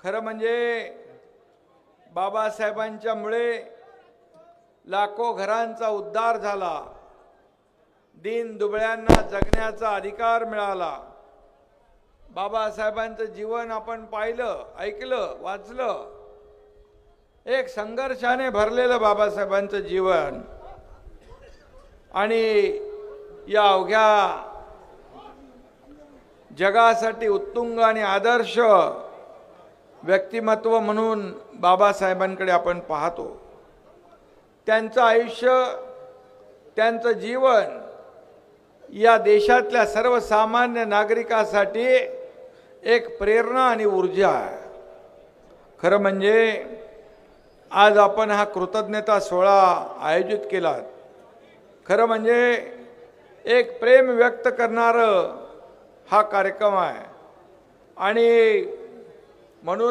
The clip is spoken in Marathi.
खरं म्हणजे बाबासाहेबांच्यामुळे लाखो घरांचा उद्धार झाला, दीन दुबळ्यांना जगण्याचा अधिकार मिळाला। बाबासाहेबांचं जीवन आपण पाहिलं, ऐकलं, वाचलं। एक संघर्षाने भरलेलं बाबासाहेबांचं जीवन आणि या अवघ्या जगासाठी उत्तुंग आणि आदर्श व्यक्तिमत्व म्हणून बाबासाहेबांकडे आपण पाहतो। त्यांचं आयुष्य, त्यांचं जीवन या देशातल्या सर्वसामान्य नागरिकांसाठी एक प्रेरणा आणि ऊर्जा आहे। खरं म्हणजे आज आपण हा कृतज्ञता सोहळा आयोजित केला। खरं म्हणजे एक प्रेम व्यक्त करणारं हा कार्यक्रम आहे आणि म्हणून